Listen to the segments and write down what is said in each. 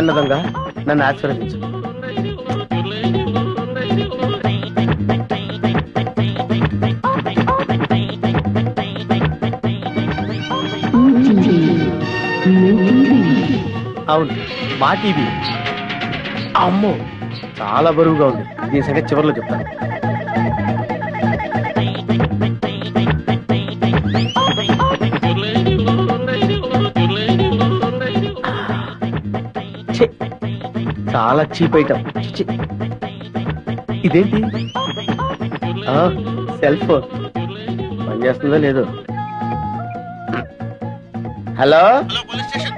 వెన్న దొంగ, నన్ను ఆశీర్వదించు. అవును, మా టీవీ. అమ్మో, చాలా బరువుగా ఉంది. దీని సంగతి చివరిలో చెప్తాను. చాలా చీప్ ఐటమ్. ఇదేంటి? సెల్ ఫోన్ పనిచేస్తుందో లేదో. Hello,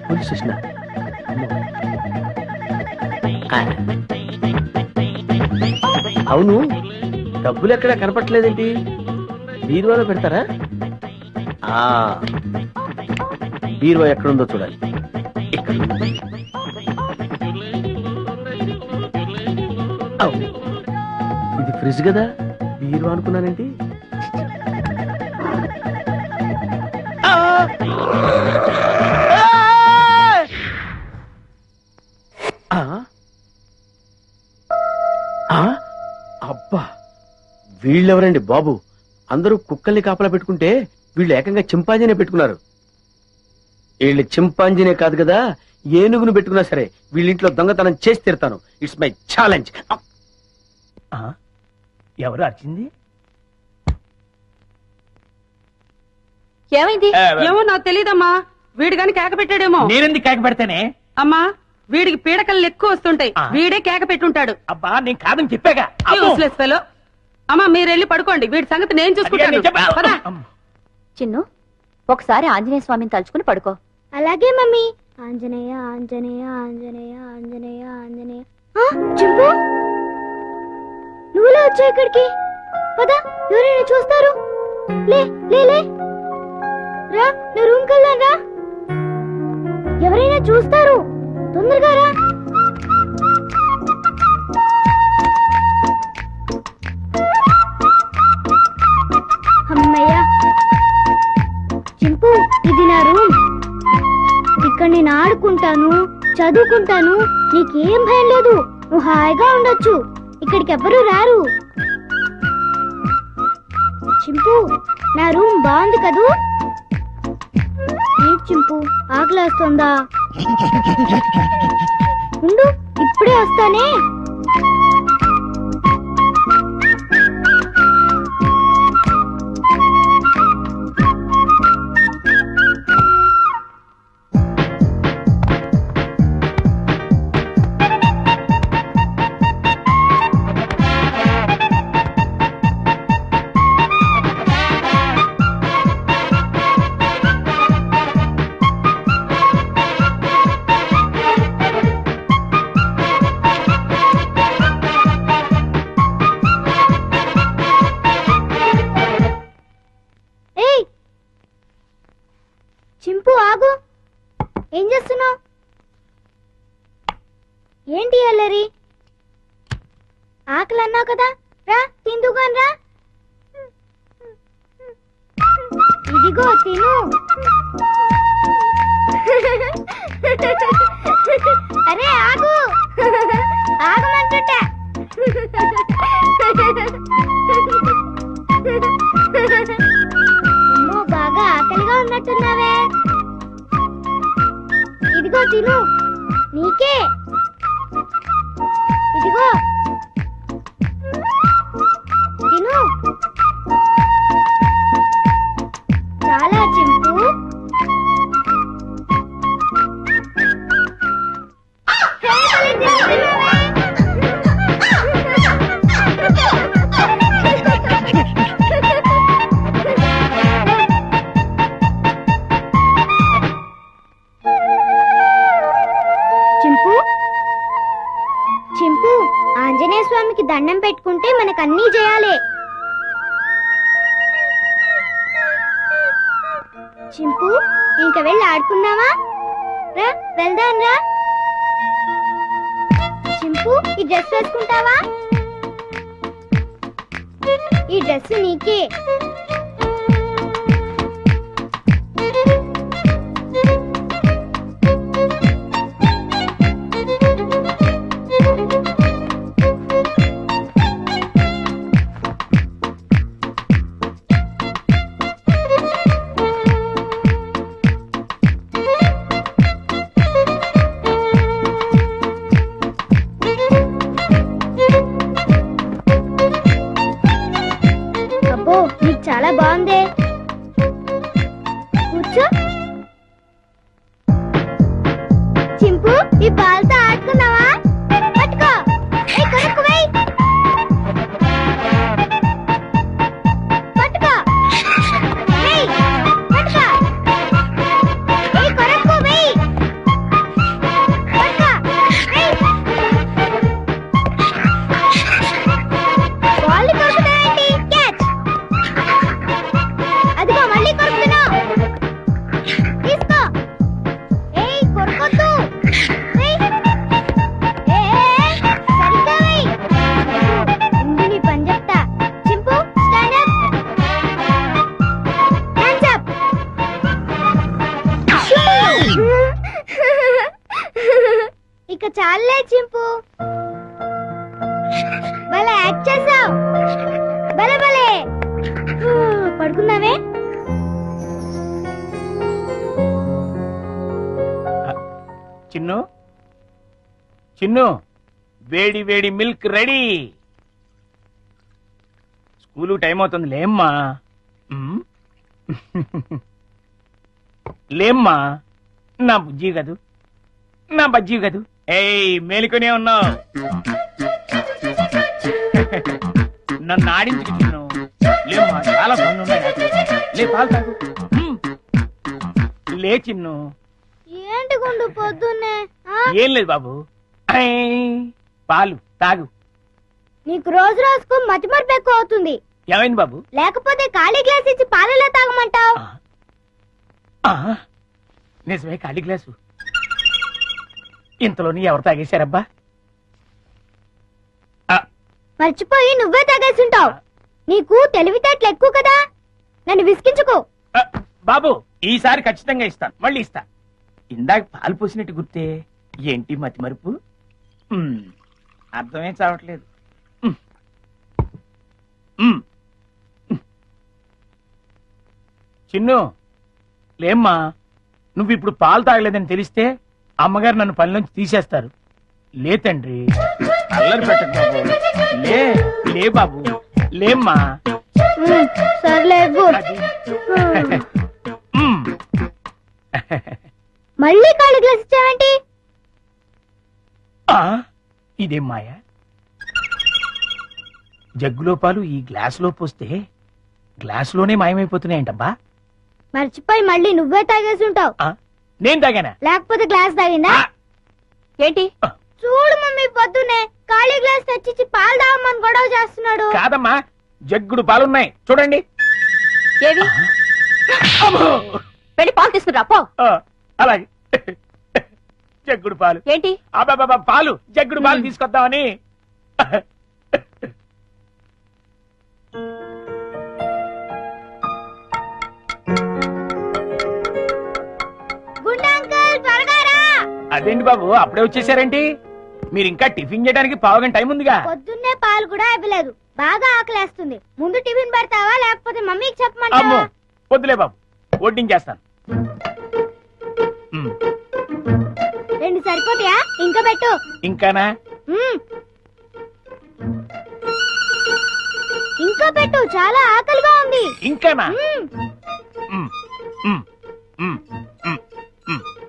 police station. అవును, డబ్బులు ఎక్కడ కనపట్లేదేంటి? బీరువాలో పెడతారా? బీరువా ఎక్కడుందో చూడాలి. ఇక్కడ ఇది ఫ్రిడ్జ్ కదా, బీరువా అనుకున్నానేంటి? అబ్బా, వీళ్ళెవరండి బాబు? అందరూ కుక్కల్ని కాపలా పెట్టుకుంటే వీళ్ళు ఏకంగా చింపాంజీనే పెట్టుకున్నారు. వీళ్ళు చింపాంజీనే కాదు కదా, ఏనుగును పెట్టుకున్నా సరే వీళ్ళింట్లో దొంగతనం చేసి తీరుతాను. It's my challenge. ఎవరు అర్చింది? ఏమైంది? ఏమో నాకు తెలియదమ్మా. వీడు గాని కేక పెట్టాడేమో. నేనెందుకు కేక పెడతానే? అమ్మా, వీడికి పీడకలు ఎక్కువ వస్తుంటాయి. వీడే కేక పెట్టుంటాడు. అబ్బా, నేను కాదని చెప్పాగా. అమ్మా, మీరు వెళ్ళి పడుకోండి. వీడి సంగతి నేను చూసుకుంటాను. చిన్ను, ఒకసారి ఆంజనేయ స్వామిని తలుచుకుని పడుకో. అలాగే మమ్మీ. ఆంజనేయ ఆంజనేయ ఆంజనేయ ఆంజనేయ ఆంజనేయ. చింపు, నువ్వులా వచ్చా ఇక్కడికి? పదా, ఎవరైనా చూస్తారు. లే లే లే రా, నా రూమ్ కెళ్దాం రా. ఎవరైనా చూస్తారు, తొందరగా రా. అమ్మయ్యా. చింపు, ఇది నా రూమ్. ఇక్కడ నేను ఆడుకుంటాను, చదువుకుంటాను. నీకేం భయం లేదు. నువ్వు హాయిగా ఉండొచ్చు. ఇక్కడికి ఎవ్వరూ రారు. చింపు, నా రూమ్ బాగుంది కదూ? ఏంటి చింపు, ఆకలేస్తుందా? ఉండు, ఇప్పుడే వస్తానే. చింపు, ఆగు. ఏం చేస్తున్నావు? ఏంటి అల్లరి? ఆకలి అన్నావు కదా, రా తిందుగాని రా. ఇదిగో తిను. అరే ఆగు, ఆగమంటుంటా. అమ్మో, బాగా ఆకలిగా ఉన్నట్టున్నావే. ఇదిగో తిను, నీకే. ఇదిగో తిను. చాలా చింపు. చింపు, ఆంజనేయ స్వామికి దండం పెట్టుకుంటే మనకన్నీ చేయాలి. చింపు, ఇంక వెళ్ళి ఆడుకుందామా? రా వెళ్దాం రా. చింపు, ఈ డ్రెస్ వేసుకుంటావా? ఈ డ్రెస్ నీకే. కూర్చో. చింపు ఈ బాల్తో ఆడుకున్నావా? పట్టుకో. ఏయ్, కొరకు వెయ్. పట్టుకో. వెయ్. పట్టుకో. ఏయ్, కొరకు వెయ్. పట్టుకో. వెయ్. బాల్ని కొరుకుతావేంటి? క్యాచ్. అదిగో మళ్ళీ కొరుకుతున్నావు. తీసుకో. ఏయ్, కొరకొద్దు. వెయ్. సరిగ్గా వెయ్. ముందు నీ పని చెప్తా. చింపు, స్టాండ్ అప్. Hands up. ఇక చాలే చింపు. భలే యాక్ట్ చేసావు. భలే భలే. పడుకుందామే. చిన్ను చిన్ను వేడి వేడి మిల్క్ రెడీ. స్కూలు టైం అవుతుంది లేమ్మా. ఉమ్. లేమ్మా, నా బుజ్జి కదూ, నా బజ్జీ కదూ. ఏయ్, మేలుకొనే ఉన్నావు. నన్ను ఆడించుకు చిన్ను. లేమ్మా, చాలా పనులు ఉన్నాయి నాకు. లే, పాలు తాగు. ఉమ్. లే చిన్ను. ఏంటి గుండు పొద్దున్నే? ఏం లేదు బాబు, ఐ, పాలు తాగు. నీకు రోజు రోజుకు మతిమరుపు ఎక్కువ అవుతుంది. ఏమైంది బాబు? లేకపోతే ఖాళీ గ్లాస్ ఇచ్చి పాలలో తాగమంటావు. నిజమే, ఖాళీ గ్లాసు. ఇంతలోని ఎవరు తాగేశారబ్బా? మర్చిపోయి నువ్వే తాగేసుంటావు. నీకు తెలివితేటలు ఎక్కువ కదా, నన్ను విసిగించుకో. బాబు, ఈసారి ఖచ్చితంగా ఇస్తాను, మళ్ళీ ఇస్తా. ఇందాక పాలు పోసినట్టు గుర్తే. ఏంటి మతి మరుపు? అర్థమే చావట్లేదు. చిన్ను, లేమ్మా, నువ్వు ఇప్పుడు పాలు తాగలేదని తెలిస్తే అమ్మగారు నన్ను పని నుంచి తీసేస్తారు. లే తండ్రి, అల్లరి పెట్టకు బాబు. లే లే బాబు, లేమ్మా. సర్లే. అది. మళ్ళీ ఖాళీ గ్లాస్ ఇచ్చావేంటి? ఇదేం మాయా? జగ్గులో పాలు ఈ గ్లాసులో పోస్తే గ్లాసులోనే మాయమైపోతున్నాయంటబ్బా. మర్చిపోయి మళ్ళీ నువ్వే తాగేసుంటావు. నేను తాగానా? లేకపోతే గ్లాస్ తాగిందా? ఏంటి? చూడు మమ్మీ, పొద్దున్నే ఖాళీ గ్లాస్ తెచ్చిచ్చి పాలు తాగమని గొడవ చేస్తున్నాడు. కాదమ్మా, జగ్గుడు పాలున్నాయి చూడండి. ఏవి? వెళ్ళి పాలు తీసుకురా పో. అలాగే. జగ్గుడు పాలు ఏంటి? అబ్బాబా, పాలు జగ్గుడు పాలు తీసుకొద్దామని. గుండా అంకుల్, త్వరగా రా. అదేంటి బాబు, అప్పుడే వచ్చేసారేంటి? మీరు ఇంకా టిఫిన్ చేయడానికి పావుగంట టైం ఉందిగా. పొద్దున్నే పాలు కూడా ఇవ్వలేదు. బాగా ఆకలేస్తుంది. ముందు టిఫిన్ పెడతావా లేకపోతే మమ్మీకి అమ్మో, చెప్పమంటావా? వద్దులే బాబు, వడ్డించేస్తాను. రెండు సరిపోతాయా? ఇంకా పెట్టు. ఇంకానా? ఇంకా పెట్టు, చాలా ఆకలిగా ఉంది. ఇంకానా?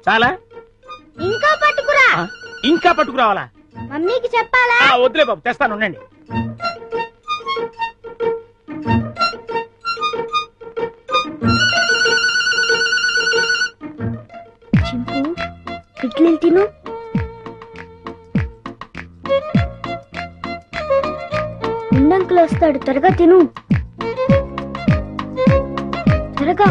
చాలా? ఇంకా పట్టుకురా. ఇంకా పట్టుకురావాలా? మమ్మీకి చెప్పాలా? వద్దులే బాబు, తెస్తాను, ఉండండి. చింపు, ఇడ్లీలు తిను. ఉండంకులు వస్తాడు, త్వరగా తిను. త్వరగా.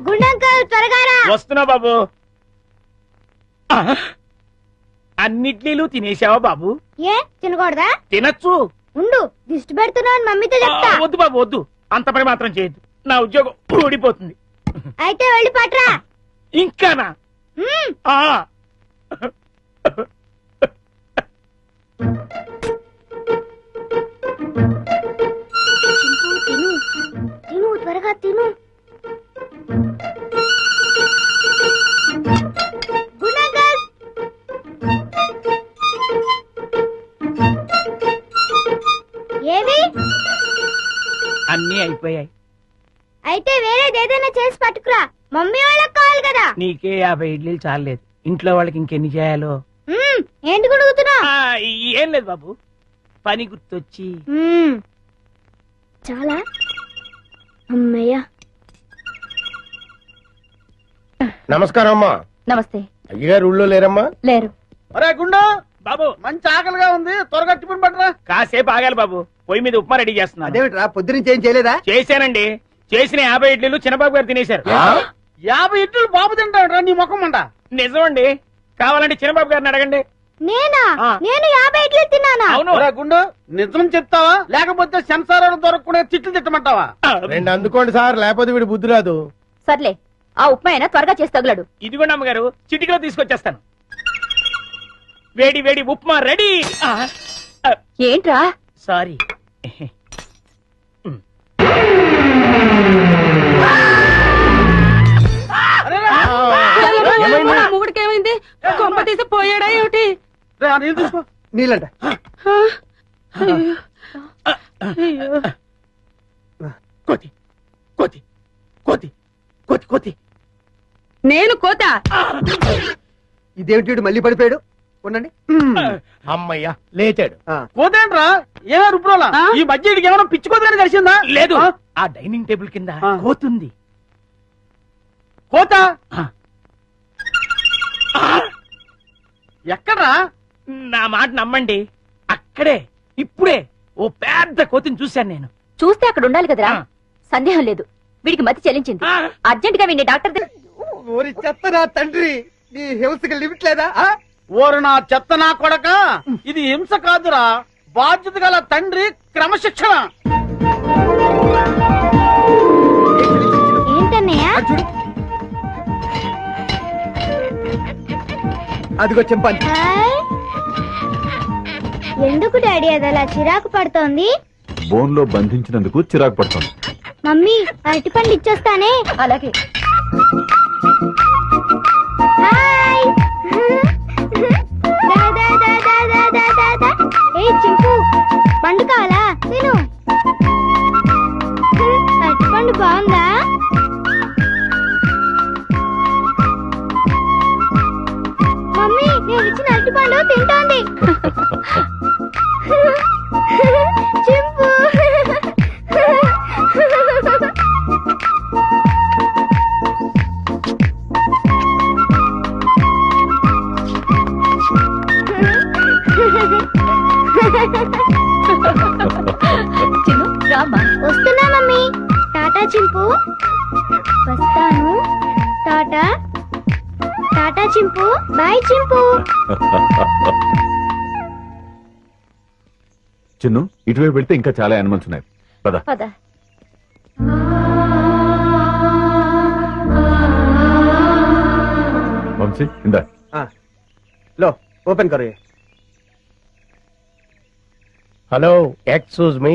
గుండంకుల్, త్వరగా రా. వస్తున్నా బాబు. అన్నిట్లీలు తినేసావా బాబు? ఏ తినకూడదా? తినచ్చు. ఉండు, దిష్టి పెడుతున్నావు మమ్మీతో చెప్తా. వద్దు బాబు, వద్దు, అంత పని మాత్రం చేయొద్దు. నా ఉద్యోగం ఊడిపోతుంది. అయితే వెళ్ళి పట్రా. ఇంకానా? తిను తిను, త్వరగా తిను. గుండంకుల్, ఏవి? అన్నీ అయిపోయాయి. అయితే వేరేదేదైనా చేసి పట్టుకురా, మమ్మీ వాళ్ళకి కావాలి కదా. నీకే 50 ఇడ్లీలు చాలేదు, ఇంట్లో వాళ్ళకి ఇంకెన్ని చేయాలో. ఏంటి గుడుగుతున్నా? ఏం లేదు బాబు, పని గుర్తొచ్చి. చాలా అమ్మయ్య. నమస్కారం అమ్మా. నమస్తే. అయ్యగారు ఊళ్ళో లేరమ్మా? లేరు. అరే గుండు బాబు, మంచి ఆకలిగా ఉంది, త్వరగా టిఫిన్ పట్టరా. కాసేపు ఆగాలి బాబు, పొయ్యి మీద ఉప్మా రెడీ చేస్తున్నా. అదేమిట్రా పొద్దునుంచి ఏం చేయలేదా? చేశానండి, చేసిన 50 ఇడ్లీలు చిన్నబాబు గారు తినేశారు. 50 ఇడ్లీలు బాబు తింటాడు నీ ముఖం అంట. నిజమండి, కావాలంటే చిన్నబాబు గారిని అడగండి. నేనా? నేను 50 ఇడ్లీ తిన్నానా? అవును. గుండు నిజం చెప్తావా లేకపోతే సెన్సార్ దొరకకుండా తిట్లు తిట్టమంటావా? రెండు అందుకోండి సార్, లేకపోతే వీడు బుద్ధి రాదు. సర్లే, ఆ ఉప్మా అయినా త్వరగా చేసి తగలడు. ఇదిగోండి అమ్మగారు, చిటికలో తీసుకొచ్చేస్తాను. వేడి వేడి ఉప్మా రెడీ. ఏంట్రా? సారీ. మొగుడికి ఏమైంది? కొంప తీసి పోయాడా ఏమిటి? నీళ్ళంట. కోతి కోతి కోతి కోతి కోతి. నేను కోత. ఇదేమిటి వీడు మళ్ళీ పడిపోయాడు? ఉండండి. అమ్మయ్యా లేచాడు. కోతేంట్రా ఏమో రుబ్రోలా? ఈ మధ్య ఇడికి ఏమైనా పిచ్చుకోదని కలిసిందా? లేదు, ఆ డైనింగ్ టేబుల్ కింద కోతుంది. కోత ఎక్కడ్రా? నా మాట నమ్మండి, అక్కడే ఇప్పుడే ఓ పెద్ద కోతిని చూశాను నేను. చూస్తే అక్కడ ఉండాలి కదరా. సందేహం లేదు, వీడికి మతి చెల్లించింది. అర్జెంట్ గా వీడిని డాక్టర్ ఓరి చెత్త నా తండ్రి, నీ హింసకి లిమిట్ లేదా? ఓరు నా చెత్త నా కొడక, ఇది హింస కాదురా, బాధ్యత గల తండ్రి క్రమశిక్షణ. ఏంటన్నయ్య? అదిగో చెంపాలి. హాయ్. ఎందుకు డాడీ అది అలా చిరాకు పడుతోంది? బోన్ లో బంధించినందుకు చిరాకు పడుతుంది. మమ్మీ అరటిపండు ఇచ్చేస్తానే. అలాగే. హాయ్. దా, దా, దా, దా, దా, దా, దా, దా. ఏయ్ చింపు, పండు కావాలా? తిను. అరటిపండు బాగుందా? మమ్మీ నేను ఇచ్చిన అరటిపండు తింటోంది. చింపు. చిన్ను రామ్మా. వస్తున్నా మమ్మీ. టాటా చింపు. వస్తాను. టాటా. టాటా చింపు. బాయ్ చింపు. చిన్ను, ఇటువైపు వెళ్తే ఇంకా చాలా యానిమల్స్ ఉన్నాయి. పద. పద. వంశీ ఇందా. లో ఓపెన్ కరో. Hello, excuse me.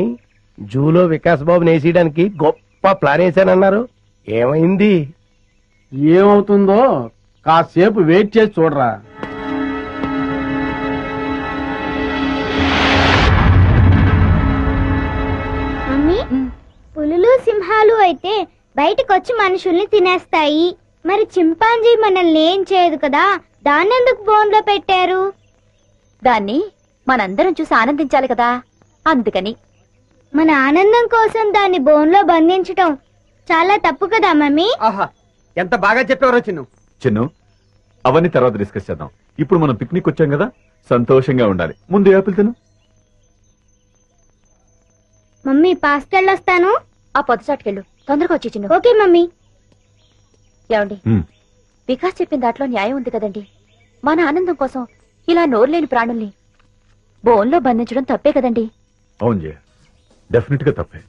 జూలో వికాస్ బాబు నేసేయడానికి గొప్ప ప్లాన్ వేసానన్నారు, ఏమైంది? ఏమవుతుందో కాసేపు వెయిట్ చేసి చూడరా. మమ్మీ, పులులు సింహాలు అయితే బయటకొచ్చి మనుషుల్ని తినేస్తాయి. మరి చింపాంజీ మనల్ని ఏం చేయదు కదా, దాన్నెందుకు బోన్లో పెట్టారు? దాన్ని మనందరం చూసి ఆనందించాలి కదా, అందుకని. మన ఆనందం కోసం దాన్ని బోన్లో బంధించటం చాలా తప్పు కదా మమ్మీ? ఆహా, ఎంత బాగా చెప్పేవారో చిన్ను. చిన్ను, అవన్నీ తర్వాత డిస్కస్ చేద్దాం. ఇప్పుడు మనం పిక్నిక్ వచ్చాం కదా, సంతోషంగా ఉండాలి. ముందు యాపిల్ తిను. మమ్మీ పాస్కెళ్ళొస్తాను. ఆ పొద్దుచాటుకెళ్ళు, తొందరగా వచ్చి చిన్ను. Okay mummy. ఏమండి, ఉమ్, వికాస్ చెప్పిన దాంట్లో న్యాయం ఉంది కదండి. మన ఆనందం కోసం ఇలా నోరులేని ప్రాణుల్ని బోన్లో బంధించడం తప్పే కదండి. అవును జయ, డెఫినెట్ గా తప్పే.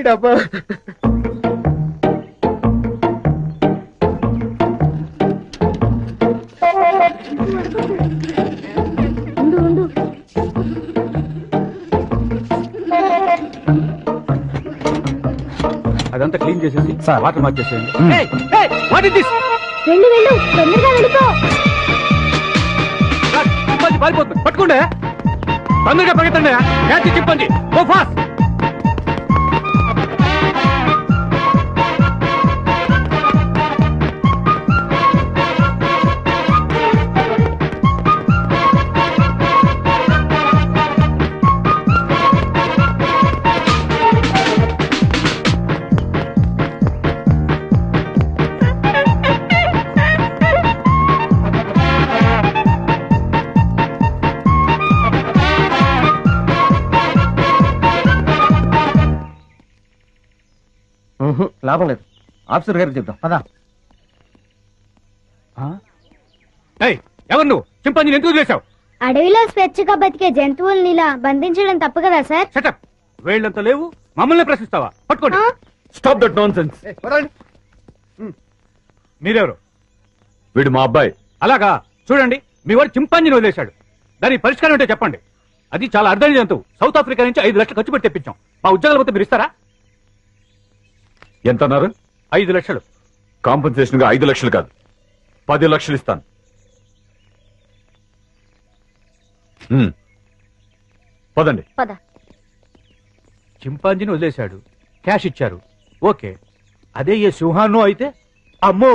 ఈ డబ్బా ఉండు ఉండు. అదంతా క్లీన్ చేసేసి వాటర్ మార్చేసేయండి. వెళ్ళు వెళ్ళు, తొందరగా వెళ్ళిపో. పారిపోతుంది, పట్టుకోండి. తొందరగా పరిగెత్తండి. క్యాచ్ చెప్పండి. Go fast. లాభం లేదు, ఆఫీసర్ గారికి చెప్తాం పదా. ఎవరు నువ్వు? చింపాంజీని ఎందుకు చేశావు? అడవిలో స్వేచ్ఛగా బతికే జంతువుల్ని ఇలా బంధించడం తప్పు కదా సార్? సెటప్. వేళ్ళంతా లేవు, మమ్మల్ని ప్రశ్నిస్తావా? పట్టుకోండి. Stop that non sense. మీరెవరు? వీడు మా అబ్బాయి. అలాగా? చూడండి, మీ వాడు చింపాంజీని వదిలేశాడు. దానికి పరిష్కారం ఏంటో చెప్పండి. అది చాలా అర్థం జంతువు. సౌత్ ఆఫ్రికా నుంచి 5 లక్షలు ఖర్చు పెట్టి తెప్పించాం. మా ఉద్యోగాలు పోతే మీరు ఇస్తారా? ఎంత అన్నారు? 5 లక్షలు. కాంపన్సేషన్ గా 5 లక్షలు కాదు, 10 లక్షలు ఇస్తాను. పదండి. పద. చింపాంజీని వదిలేశాడు, క్యాష్ ఇచ్చారు, ఓకే. అదే ఏ సింహాన్నో అయితే అమ్మో.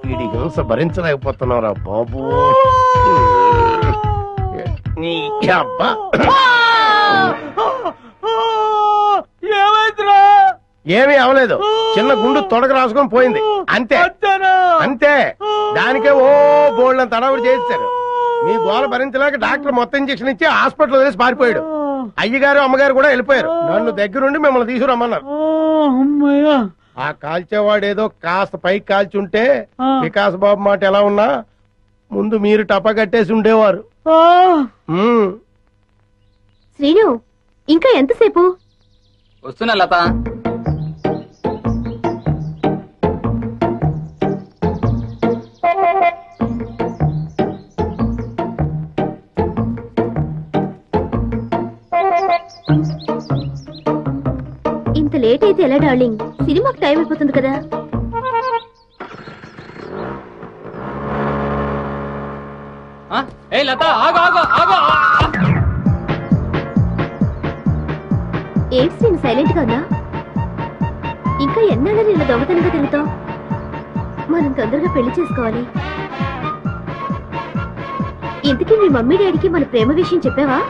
వీడి హింస భరించలేకపోతున్నారా బాబు. నీ అబ్బా. ఏమీ అవలేదు, చిన్న గుండు తొడగ రాసుకొని పోయింది అంతే అంతే. దానికే ఓ బోల్డ్ తడవుడు చేస్తారు. మీ గోల భరించలేక డాక్టర్ మొత్తం ఇంజక్షన్ ఇచ్చి హాస్పిటల్ వదిలేసి పారిపోయాడు. అయ్యగారు అమ్మగారు కూడా వెళ్ళిపోయారు. నన్ను దగ్గరుండి మిమ్మల్ని తీసుకురమ్మన్నారు. ఆ కాల్చేవాడు ఏదో కాస్త పైకి కాల్చుంటే వికాస్ బాబు మాట ఎలా ఉన్నా ముందు మీరు టపా కట్టేసి ఉండేవారు. శ్రీను, ఇంకా ఎంతసేపు? వస్తున్నా లత. ఇంత లేట్ అయితే ఎలా డార్లింగ్? సినిమాకి టైం అయిపోతుంది కదా. ఏ లత, ఆగు ఆగు ఆగు. ఏంటి శ్రీను సైలెంట్ గా ఉన్నా? ఇంకా ఎన్నాళ్ళని ఇలా దొంగతనంగా తిరుగుతావు? మనం తొందరగా పెళ్లి చేసుకోవాలి. ఇంతకీ మీ మమ్మీ డాడీకి మన ప్రేమ విషయం చెప్పావా?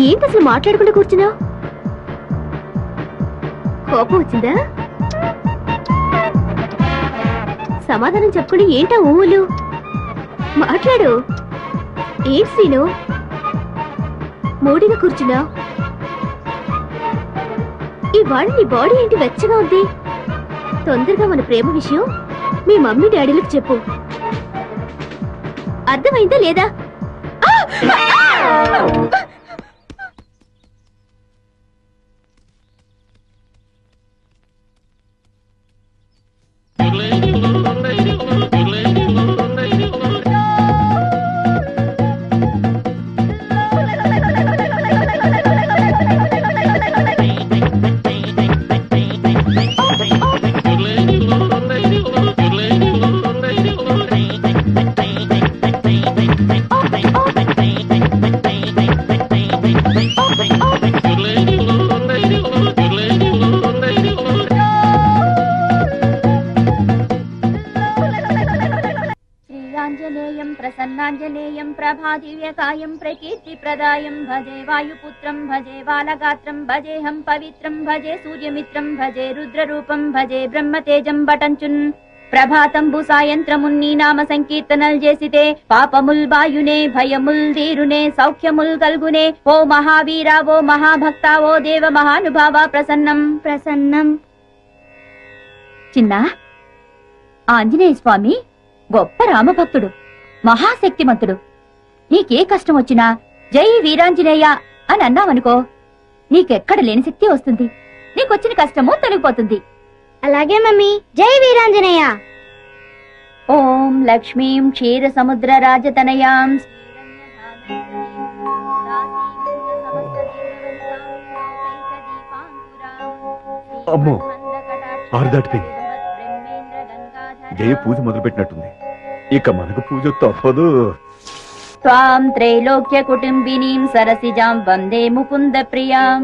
ఏంటి అసలు మాట్లాడకుండా కూర్చున్నావు? కోపం వచ్చిందా? సమాధానం చెప్పుకుని ఏంటా ఊళ్ళు? మాట్లాడు. ఏంటి శ్రీను మూడిగా కూర్చున్నావు? ఇవాళ నీ బాడీ ఏంటి వెచ్చగా ఉంది? తొందరగా మన ప్రేమ విషయం మీ మమ్మీ డాడీలకు చెప్పు. అర్థమైందా లేదా? శ్రీరామాంజనేయం ప్రసన్నాంజనేయం ప్రభాదివ్యకాయం ప్రకీర్తిప్రదాయం భజే వాయుపుత్రం భజే బాలగాత్రం భజేహం పవిత్రం భజే సూర్యమిత్రం భజే రుద్రరూపం భజే బ్రహ్మతేజం బటంచున్ ప్రభాతంబు సాయంత్రమున్ని నామ సంకీర్తనల్ చేసితే పాపముల్ బాయునే భయముల్ దీరునే సౌఖ్యముల్ కల్గునే ఓ మహావీరా ఓ మహాభక్త ఓ దేవ మహానుభావ ప్రసన్నం ప్రసన్నం. చిన్న ఆంజనేయ స్వామి గొప్ప రామభక్తుడు, మహాశక్తిమంతుడు. నీకే కష్టం వచ్చినా జై వీరాంజనేయ అని అన్నావనుకో, నీకెక్కడ లేని శక్తి వస్తుంది, నీకొచ్చిన కష్టము తొలగిపోతుంది. అలాగే మమ్మీ. జై వీరాంజనేయ. ఓం లక్ష్మీం క్షీర సముద్ర రాజతనయాం అమ్మో, ఆరు దాటిపోయింది. జయ పూజ మొదలుపెట్టినట్టుంది. ఇక మనకు పూజ తప్పదు. త్వాం త్రైలోక్య కుటుంబినీం సరసిజాం వందే ముకుంద ప్రియాం.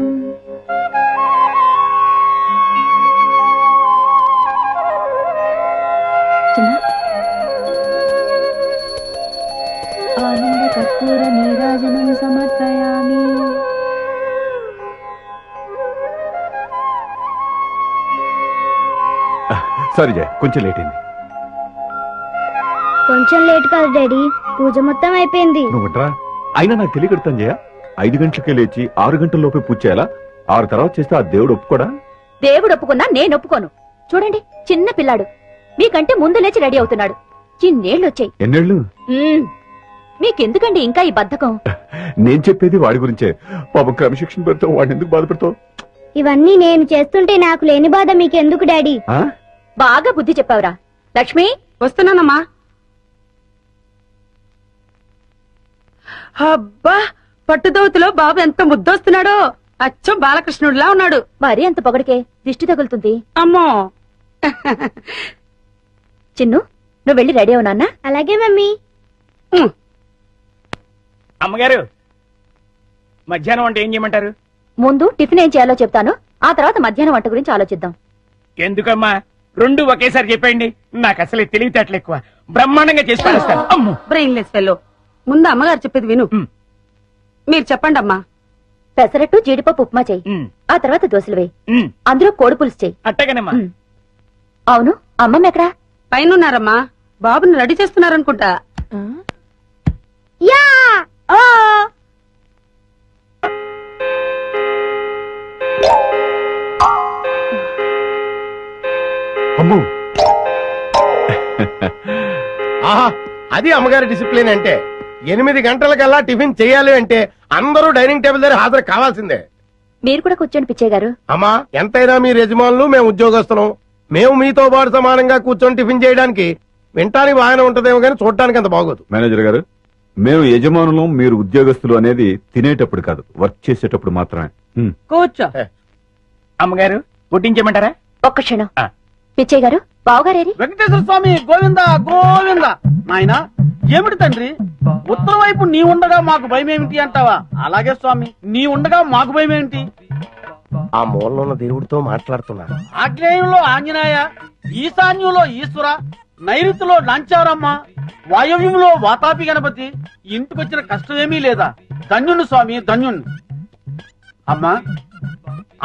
ఆనంద కర్పూర నీరాజనం సమర్పయామి. సారీ జయ, కొంచెం లేట్ అయింది. కొంచెం లేట్ కాదు డాడీ, పూజ మొత్తం అయిపోయింది. నువ్వుట్రా. అయినా నాకు తెలియకడతాను జయ, 5 గంటలకే లేచి 6 గంటల లోపే పూజ చేయాలా? 6 తర్వాత చేస్తే ఆ దేవుడు ఒప్పుకోడా? దేవుడు ఒప్పుకున్నా నేను ఒప్పుకోను. చూడండి, చిన్న పిల్లాడు మీకంటే ముందు లేచి రెడీ అవుతున్నాడు. చిన్నేళ్ళు వచ్చాయి. ఎన్నేళ్ళు? మీకెందుకండి ఇంకా ఈ బద్ధకం? నేను చెప్పేది వాడి గురించే. పాపం క్రమశిక్షణ పెడతావు, వాడిని ఎందుకు బాధపడతావు? ఇవన్నీ నేను చేస్తుంటే నాకు లేని బాధ మీకెందుకు డాడీ? బాగా బుద్ధి చెప్పావురా. లక్ష్మి, వస్తున్నానమ్మా. అబ్బా, పట్టుదోతులో బాబు ఎంత ముద్దొస్తున్నాడో. అచ్చం బాలకృష్ణుడిలా ఉన్నాడు. మరీ అంత పొగడికే దిష్టి తగులుతుంది. అమ్మో. చిన్ను, నువ్వు వెళ్ళి రెడీ అవు నాన్న. అలాగే మమ్మీ. అమ్మగారు, మధ్యాహ్నం వంట ఏం చేయమంటారు? ముందు టిఫిన్ ఏం చేయాలో చెప్తాను, ఆ తర్వాత మధ్యాహ్నం వంట గురించి ఆలోచిద్దాం. ఎందుకమ్మా 2 ఒకేసారి చెప్పండి. నాకు అసలే తెలివితేటలు ఎక్కువ. బ్రహ్మాండంగా చేసి పడేస్తాను. అమ్మో, బ్రెయిన్లెస్ ఫెల్లో. ముందు అమ్మగారు చెప్పేది విను. మీరు చెప్పండి అమ్మా. పెసరట్టు జీడిపప్పు ఉప్మా చెయ్యి, ఆ తర్వాత దోశలు వేయి, అందులో కోడి పులుసు చెయ్యి. అట్టగానమ్మా. అవును, అమ్మమ్మ ఎక్కడా? పైనున్నారమ్మా. బాబుని రెడీ చేస్తున్నారనుకుంటా. యా అమ్మో, ఆహా, అది అమ్మగారి డిసిప్లిన్ అంటే. 8 గంటలకల్లా టిఫిన్ చేయాలి అంటే అందరూ డైనింగ్ టేబుల్ దగ్గర హాజరు కావాల్సిందే. మీరు కూడా కూర్చొని పిచ్చయ్య గారు. అమ్మా, ఎంతైనా మీ యజమానులు, మేము ఉద్యోగస్తులం. మేము మీతో పాటు సమానంగా కూర్చొని టిఫిన్ చేయడానికి వింటానికి బాగానే ఉంటదేమో కానీ చూడటానికి అంత బాగోదు. మేనేజర్ గారు, మేము యజమానులం, మీరు ఉద్యోగస్తులు అనేది తినేటప్పుడు కాదు, వర్క్ చేసేటప్పుడు మాత్రమే. కూర్చో. అమ్మగారు, వడ్డించమంటారా? ఒక్క క్షణం. పిచ్చయ్య గారు, బావగారేరి? వెంకటేశ్వర స్వామి గోవింద గోవింద. నాయనా, ఏమిటి తండ్రి, ఉత్తరం వైపు నీ ఉండగా మాకు భయం ఏమిటి అంటావా? అలాగే స్వామి, నీ ఉండగా మాకు భయం ఏమిటి? ఆ మూలలో ఉన్న దేవుడితో మాట్లాడుతున్నారు. ఆగ్నేయంలో ఆంజనేయ, ఈశాన్యంలో ఈశ్వర, నైరుతిలో నాంచారమ్మ, వాయవ్యంలో వాతాపి గణపతి. ఇంటికొచ్చిన కష్టం ఏమీ లేదా? ధన్యుణ్ణి స్వామి, ధన్యుణ్ణి. అమ్మా,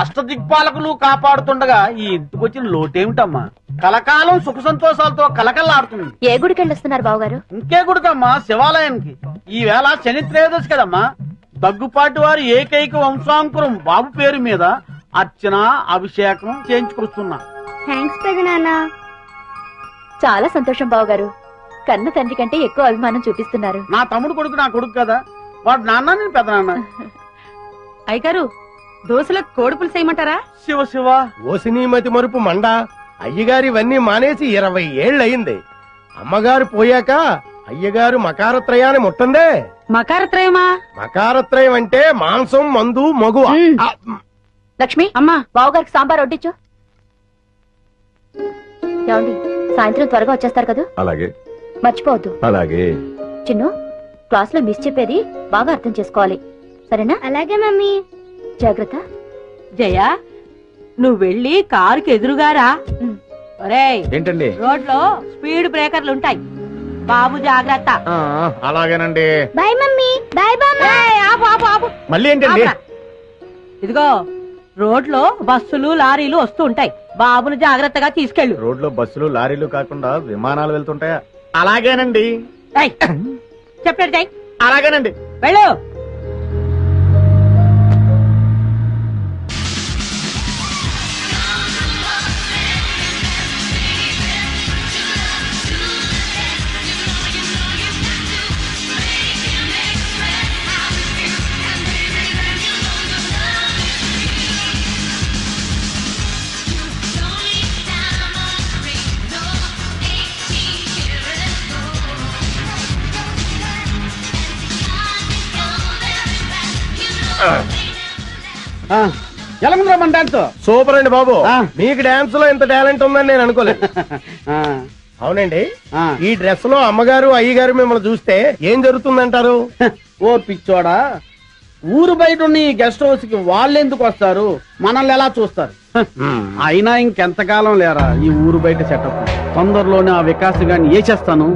అష్టదిక్పాలకులు కాపాడుతుండగా ఈ ఇంటికొచ్చిన లోటేమిటమ్మా? కలకాలం సుఖ సంతోషాలతో కలకల్లాడుతుంది. ఏ గుడికి వెళ్ళొస్తున్నారు బావగారు? ఇంకే గుడికమ్మా? శివాలయానికి. ఈ వేళ శని త్రయోదశి కదమ్మా. దగ్గుపాటి వారి ఏకైక వంశాంకురం బాబు పేరు మీద అర్చన, అభిషేకం చేయించుకొస్తున్నా. థ్యాంక్స్ పెదనాన్న. చాలా సంతోషం బావగారు. కన్న తండ్రి కంటే ఎక్కువ అభిమానం చూపిస్తున్నారు. నా తమ్ముడు కొడుకు నా కొడుకు కదా, వాడు నాన్న, నేను పెద్ద నాన్న. అయ్యగారు, దోశలకు కోడి పులుసు వేయమంటారా? శివ శివ. ఓసినీమతి మరుపు మండ. అయ్యగారు ఇవన్నీ మానేసి 20 ఏళ్ళు అయింది. అమ్మగారు పోయాక అయ్యగారు మకారత్రయాన్ని ముట్టందే. మకారత్రయమా? మకారత్రయం అంటే మాంసం, మందు, మగువ. లక్ష్మి, అమ్మా, బావగారికి సాంబార్ వడ్డించు. ఏమండి, సాయంత్రం త్వరగా వచ్చేస్తారు కదా? అలాగే. మర్చిపోవద్దు. అలాగే. చిన్ను, క్లాస్ లో మిస్ చెప్పేది బాగా అర్థం చేసుకోవాలి, సరేనా? అలాగే మమ్మీ. జాగ్రత్త. జయ, నువ్వు వెళ్ళి కారుకి ఎదురుగారా. ఒరేయ్, ఏంటండి? రోడ్ లో స్పీడ్ బ్రేకర్లు ఉంటాయి, బాబు జాగ్రత్త. అలాగేనండి. బాయ్ మమ్మీ, బాయ్ బామ్మ. ఆపు ఆపు ఆపు. మళ్ళీ ఏంటండి? ఇదిగో రోడ్లో బస్సులు లారీలు వస్తూ ఉంటాయి, బాబును జాగ్రత్తగా తీసుకెళ్ళు. రోడ్లో బస్సులు లారీలు కాకుండా విమానాలు వెళ్తుంటాయా? అలాగేనండి. ఏయ్, చెప్పాడు చెయ్. అలాగేనండి. వెళ్ళు. ఎలా ఉందిరా మన డాన్స్? సూపర్ అండి బాబు. ఆ. మీకు డాన్స్ లో ఇంత టాలెంట్ ఉందని నేను అనుకోలేదు. అవునండి. ఈ డ్రెస్ లో అమ్మగారు అయ్యగారు మిమ్మల్ని చూస్తే ఏం జరుగుతుందంటారు? ఓ పిచ్చోడా, ఊరు బయట ఉన్న ఈ గెస్ట్ హౌస్ కి వాళ్ళు ఎందుకు వస్తారు, మనల్ని ఎలా చూస్తారు? అయినా ఇంకెంతకాలం లేరా ఈ ఊరు బయట సెటప్. తొందరలోనే ఆ వికాస్ గారిని వేసేస్తాను,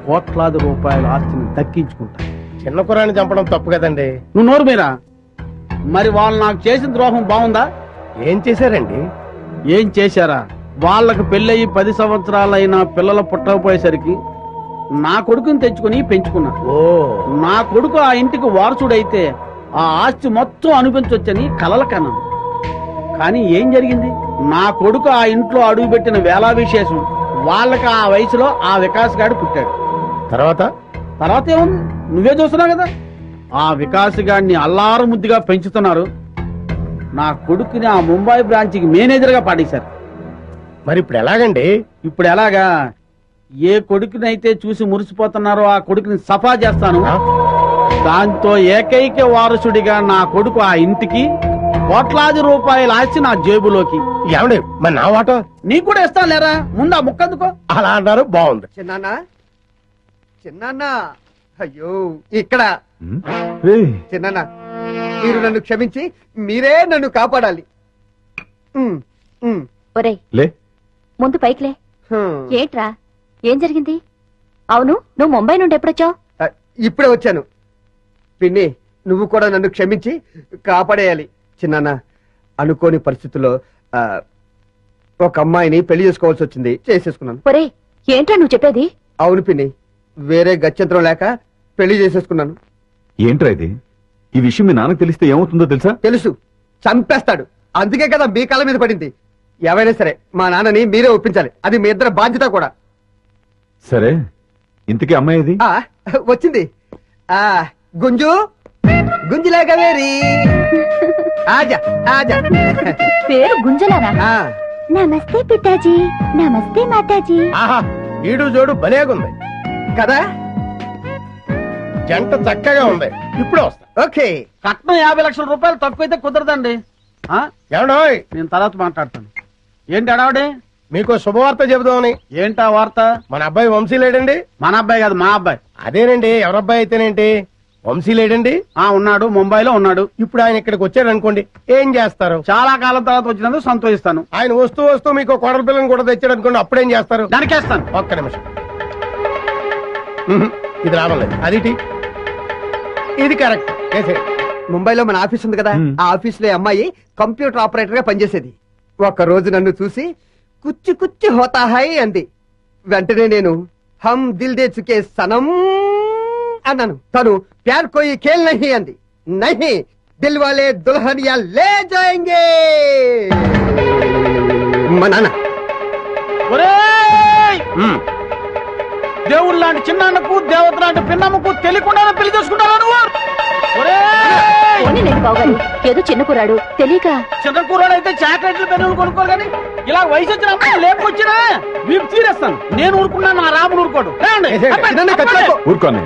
కోట్లాది రూపాయల ఆస్తిని దక్కించుకుంటా. చిన్న కురాన్ని చంపడం తప్పు కదండి. నువ్వు నోరు మీరా. మరి వాళ్ళు నాకు చేసిన ద్రోహం బాగుందా? ఏం చేశారండి? ఏం చేశారా? వాళ్ళకు పెళ్ళయి 10 సంవత్సరాలైనా పిల్లలు పుట్టకపోయేసరికి నా కొడుకుని తెచ్చుకుని పెంచుకున్నా. ఓ, నా కొడుకు ఆ ఇంటికి వారసుడైతే ఆ ఆస్తి మొత్తం అనిపించొచ్చని కలల కన్నాను. కానీ ఏం జరిగింది? నా కొడుకు ఆ ఇంట్లో అడుగుపెట్టిన వేళా విశేషం వాళ్ళకి ఆ వయసులో ఆ వికాస్ గాడు పుట్టాడు. తర్వాత ఏముంది, నువ్వే చూస్తున్నావు కదా. ఆ వికాస్ గాడిని అల్లారు ముద్దుగా పెంచుతున్నారు. నా కొడుకుని ఆ ముంబై బ్రాంచ్కి మేనేజర్ గా పాడేశారు. మరి ఇప్పుడు ఎలాగండి? ఇప్పుడు ఎలాగా? ఏ కొడుకునైతే చూసి మురిసిపోతున్నారో ఆ కొడుకుని సఫా చేస్తాను. దాంతో ఏకైక వారసుడిగా నా కొడుకు ఆ ఇంటికి, కోట్లాది రూపాయల ఆస్తి నా జేబులోకి. ఏమండి మరి నా వాటో? నీకు కూడా ఇస్తాను లేరా, ముందు ఆ ముక్కందుకో. అలా అన్నారు, బాగుంది. చిన్న అయ్యో ఇక్కడ చిన్న మీరు నన్ను క్షమించి మీరే నన్ను కాపాడాలి. ఒరేయ్ లే ముందు పైకిలే. ఏట్రా, ఏం జరిగింది? అవును, నువ్వు ముంబై నుండి ఎప్పుడొచ్చావు? ఇప్పుడే వచ్చాను. పిన్ని, నువ్వు కూడా నన్ను క్షమించి కాపాడేయాలి. చిన్న అనుకోని పరిస్థితుల్లో ఒక అమ్మాయిని పెళ్లి చేసుకోవాల్సి వచ్చింది, చేసేసుకున్నాను. ఒరేయ్, ఏంట్రా నువ్వు చెప్పేది? అవును పిన్ని, వేరే గత్యంతరం లేక పెళ్లి చేసేసుకున్నాను. ఏంట్రా ఇది? ఈ విషయం మీ నాన్నకు తెలిస్తే ఏమవుతుందో తెలుసా? తెలుసు, చంపేస్తాడు. అందుకే కదా మీ కాళ్ళ మీద పడింది. ఎవరైనా సరే మా నాన్నని మీరే ఒప్పించాలి, అది మీ ఇద్దరు బాధ్యత కూడా. సరే, ఇంతకీ అమ్మాయి ఇది? వచ్చింది. గుంజు గుంజులాగా వేరి ఆజా ఆజా. పేరు గుంజలానా? నమస్తే పితాజీ, నమస్తే మాతాజీ. ఆహా, ఈడు జోడు భలేగుంది కదా, జంట చక్కగా ఉంది. ఇప్పుడు వస్తా. ఓకే. కట్నం 50 లక్షల రూపాయలు తక్కువైతే కుదరదండి. ఏమండోయ్, నేను తర్వాత మాట్లాడతాను. ఏంటి అడావడే? మీకు శుభవార్త చెబుదామని. ఏంటా వార్త? మన అబ్బాయి వంశీ లేడండి. మన అబ్బాయి కాదు, మా అబ్బాయి. అదేనండి, ఎవరబ్బాయి అయితేనేంటి, వంశీ లేడండి. ఉన్నాడు, ముంబైలో ఉన్నాడు. ఇప్పుడు ఆయన ఇక్కడికి వచ్చాడు అనుకోండి, ఏం చేస్తారు? చాలా కాలం తర్వాత వచ్చినందుకు సంతోషిస్తాను. ఆయన వస్తూ వస్తూ మీకు కోడల పిల్లని కూడా తెచ్చాడు అనుకోండి, అప్పుడేం చేస్తారు? దానికేస్తాను. ఒక్క నిమిషం. ఇది రావలేదు. అది ఇది కరెక్ట్. ముంబైలో మన ఆఫీస్ ఉంది కదా, ఆ ఆఫీస్ లో అమ్మాయి కంప్యూటర్ ఆపరేటర్ గా పనిచేసేది. ఒక రోజు నన్ను చూసి కుచ్చి కుచ్చి హోతా హై అంది. వెంటనే నేను హమ్ దిల్ దే చుకే సనం అన్నాను. తను ప్యార్ కోయి ఖేల్ నహీ అంది. నహీ, దిల్ వాలే దుల్హనియా లే జాయేంగే. మా నాన్న. దేవుడు లాంటి చిన్నాన్నకు, దేవత లాంటి పిన్నమ్మకు తెలియకుండానే పెళ్లి చేసుకుంటావా నువ్వు? ఏదో చిన్న కురాడు తెలియక. చిన్న కూరాడు అయితే చాక్లెట్లు పెన్నులు కొనుక్కోరు కానీ ఇలా వయసు వచ్చిన అమ్మాయి లేపుకొచ్చినా వీపు తీరేస్తాను. నేను ఊరుకున్నాను, నా రాముడు ఊరుకోడు. ఊరుకోనే,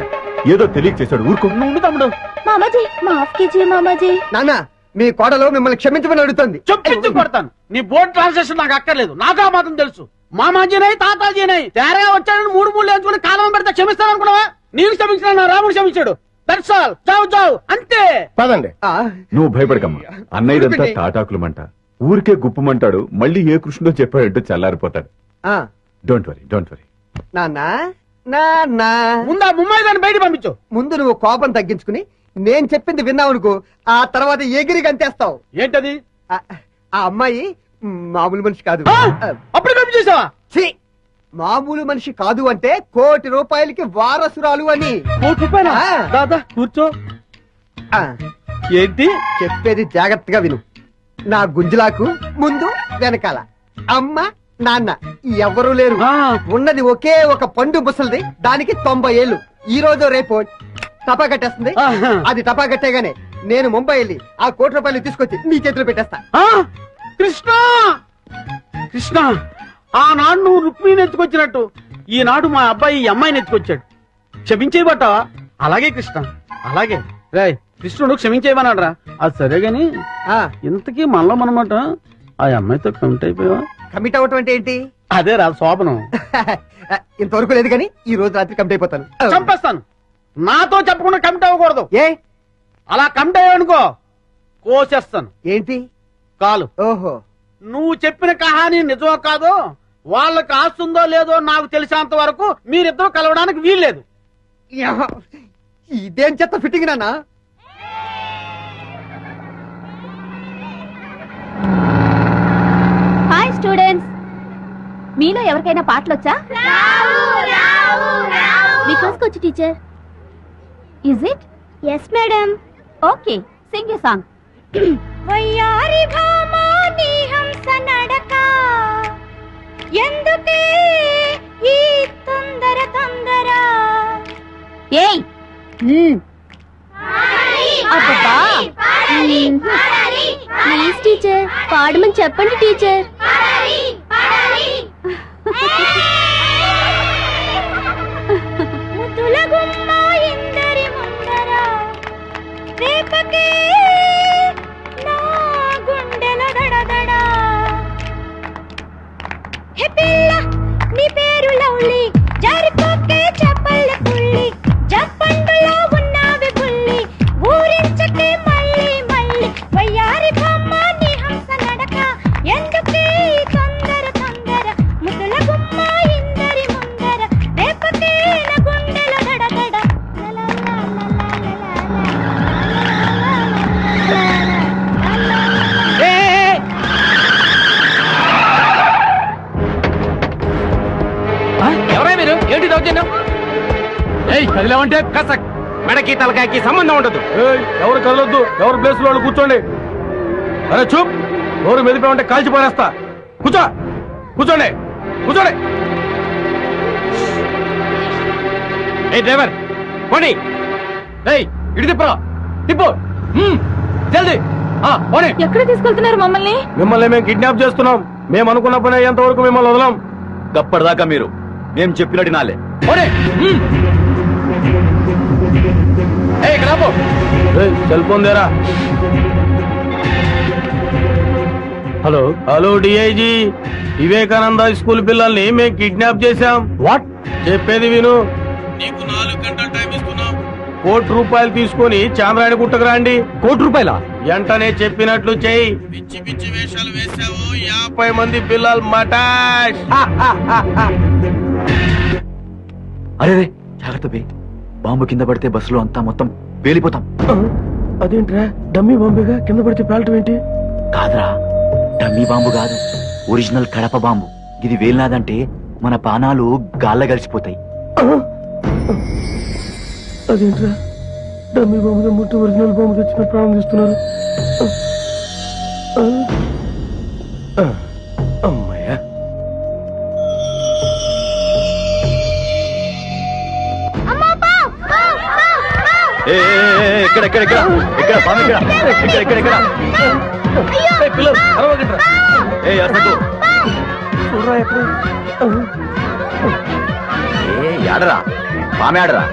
ఏదో తెలియక చేశాడు, ఊరుకో. నువ్వు తమ్ముడు. మామాజీ, మాఫ్ కీజియే మామాజీ. నాన్న, మీ కోడలు మిమ్మల్ని క్షమించమని అడుగుతుంది. చెప్పించి కొడతాను. నీ బోర్డు ట్రాన్సాక్షన్ నాకు అక్కర్లేదు, నాకు ఆ మాత్రం తెలుసు. మామాజీనై తాతాజీనై తేరగా వచ్చాడని 3 లేచుకుని కాలం పెడితే క్షమిస్తాను అనుకున్నావా? నేను క్షమించిన నా రాముడు క్షమించాడు. That's all. చావు చావు అంతే. పదండి. నువ్వు భయపడకమ్మా, అన్నయ్యదంతా తాటాకులమంట, ఊరికే గుప్పమంటాడు, మళ్ళీ ఏ కృష్ణుడో చెప్పాడంటూ చల్లారిపోతాడు. Don't worry, don't worry. నాన్న, నాన్నా ముందా ముమ్మాయి దాన్ని బయట పంపించు. ముందు నువ్వు కోపం తగ్గించుకుని నేను చెప్పింది విన్నావనుకో, ఆ తర్వాత ఎగిరి గంతేస్తావు. ఏంటది? ఆ అమ్మాయి మామూలు మనిషి కాదు. అప్పుడు పంపించేసావా? ఛీ! మామూలు మనిషి కాదు అంటే ₹1,00,00,000కి వారసురాలు అని. ₹1,00,00,000? దాదా కూర్చో. ఏంటి చెప్పేది? జాగ్రత్తగా విను. నా గుంజులాకు ముందు వెనకాల అమ్మ నాన్న ఎవరూ లేరు. ఉన్నది ఒకే ఒక పండు ముసలిది, దానికి 90 ఏళ్ళు. ఈ రోజు రేపు టపా కట్టేస్తుంది. అది టపా కట్టేగానే నేను ముంబై వెళ్ళి ఆ ₹1,00,00,000 తీసుకొచ్చి నీ చేతిలో పెట్టేస్తా. కృష్ణ కృష్ణ, ఆనాడు నువ్వు రుక్మిణిని ఎత్తుకొచ్చినట్టు ఈనాడు మా అబ్బాయి ఈ అమ్మాయిని ఎత్తుకొచ్చాడు. క్షమించేయబట్టావా? అలాగే కృష్ణ, అలాగే. రే కృష్ణుడు క్షమించేయమన్నాడ్రా. అది సరే గాని ఇంతకీ మనలో మనమాట ఆ అమ్మాయితో కమిట్ అయిపోయావా? కమిట్ అవటం అంటే ఏంటి? అదే రా శోభనం. ఇంతవరకు లేదు కానీ ఈ రోజు రాత్రి కమిట్ అయిపోతాను. చంపేస్తాను. నాతో చెప్పకుండా కమిట్ అవ్వకూడదు. ఏ అలా కమిట్ అయ్యావనుకో కోసేస్తాను. ఏంటి? కాలు. ఓహో, నువ్వు చెప్పిన కహాని నిజమో కాదో, వాళ్ళకి ఆస్తుందో లేదో నాకు తెలిసేంత వరకు మీరిద్దరూ కలవడానికి వీల్లేదు. ఇదేం చెత్త ఫిట్టింగ్ నాన్న? హాయ్ స్టూడెంట్స్, మీలో ఎవరికైనా పాటలొచ్చా? Because teacher. Is it? Yes madam. Okay, sing a song. వయ్యారి భామా నీ హంస నడక, ఎందుకే ఈ తొందర తొందర? ఏయ్ అబ్బబ్బా, ప్లీజ్ టీచర్ పాడమని చెప్పండి టీచర్. ముద్దుల గుమ్మ ఇందరి ముందర, రేపకే నా గుండెల దడదడ. హే పిల్ల నీ పేరు లవ్లీ, జారిపోకే చెప్పల్ల పుల్లి, జప్పండులో ఉన్నావి పుల్లి, ఊరించకే మళ్ళీ మళ్ళీ. వయ్యారి బొమ్మ నీ హంస నడక, ఎందుకే తొందర తొందర? ముద్దుల గుమ్మ ఇందరి ముందర, రేపకే నా గుండెల దడదడ. ఎవరా మీరు? ఏంటి దౌర్జన్యం? కదిలేమంటే కసక్ మెడకి తలకాయకి సంబంధం ఉండదు. ఎవరు కదలొద్దు, ఎవరు ప్లేస్ లో కూర్చోండి. అరే చూప్, ఎవరు మెదిపోయి ఉంటే కాల్చి పారేస్తా. కూర్చో, కూర్చోండి, కూర్చోండి. ఏ డ్రైవర్ పోనీ, ఇటు తిప్పరా, తిప్పు జల్దీ. పోనీ. ఎక్కడ తీసుకెళ్తున్నారు మమ్మల్ని? మిమ్మల్ని మేము కిడ్నాప్ చేస్తున్నాం. మేము అనుకున్న పని అయ్యేంత వరకు మిమ్మల్ని వదలం. గప్పటిదాకా మీరు మేము చెప్పినట్టు నాలే. పోనీ. ఇక్కడ ఆపు. సెల్ ఫోన్ దేరా. Hello hello DIG, Vivekananda school పిల్లల్ని మేము కిడ్నాప్ చేశాం. వాట్? చెప్పేది విను. నీకు 4 గంటలు టైం ఇస్తున్నాం. ₹1,00,00,000 తీసుకొని చాంద్రాయణ గుట్టకు రండి. ₹1,00,00,000? వెంటనే చెప్పినట్లు చెయ్యి. పిచ్చి పిచ్చి వేషాలు వేసావు, 50 మంది పిల్లలు మటాష్. అరే జాగ్రత్త బే, బాంబు కింద పడితే బస్సులో అంతా మొత్తం పేలిపోతాం. అదేంట్రా, డమ్మీ బాంబేగా, కింద పడితే పేలటం ఏంటి? కాదురా, డమ్మీ బాంబు కాదు, ఒరిజినల్ కడప బాంబు. ఇది వేలినాదంటే మన పానాలు గాల్ల కలిసిపోతాయి. అదేంట్రా, డమ్మీ బాంబు ముట్టి ఒరిజినల్ బాంబు తెచ్చిన ప్రారంభిస్తున్నారు. అమ్మయ్యా. ఇక్కడ ఇక్కడ ఇక్కడ ఇక్కడ బాంబు ఇక్కడ ఇక్కడ ఇక్కడ ఇక్కడ పిల్లలు అరవగంటారా? ఆడరా బామె ఆడరా.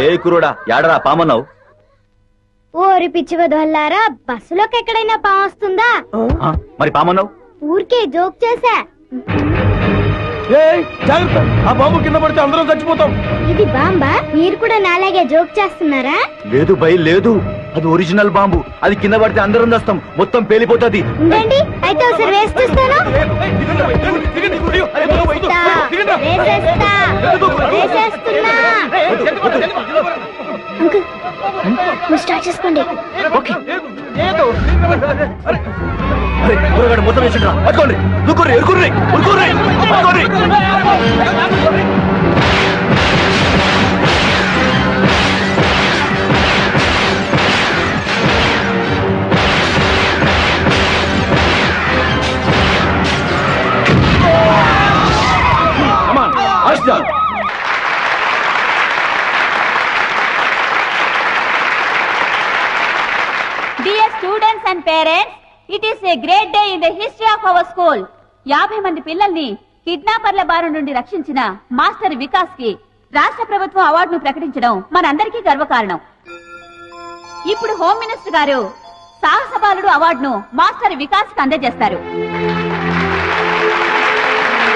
ఏ కురుడా యాడరా పామన్నావు? ఓరి పిచ్చి వదల్లారా, బస్సులోకి ఎక్కడైనా పాము వస్తుందా? మరి పామన్నావు? ఊరికే జోక్ చేశా. జాగ్రత్త, ఆ బాంబు కింద పడితే అందరం చచ్చిపోతాం. ఇది బాంబా? మీరు కూడా నాలాగే జోక్ చేస్తున్నారా? లేదు బై లేదు, అది ఒరిజినల్ బాంబు. అది కింద పడితే అందరం దస్తాం, మొత్తం పేలిపోతుంది. ఉండండి అయితే ఒకసారి వేస్తున్నాను. అంకుల్ స్టార్ట్ చేసుకోండి. మొత్తం వేసిండ్రా, పట్టుకోండి, దుక్కుర్రి, ఎరుకుర్రి, ఉరుకుర్రి, పట్టుకోండి. Dear students and parents, it is a great day in the history of our school. 50 మంది పిల్లల్ని కిడ్నాపర్ల బారి నుండి రక్షించిన మాస్టర్ వికాస్ కి రాష్ట్ర ప్రభుత్వం అవార్డును ప్రకటించడం మనందరికీ గర్వకారణం. ఇప్పుడు హోమ్ మినిస్టర్ గారు సాహస బాలుడు అవార్డును మాస్టర్ వికాస్ కి అందజేస్తారు.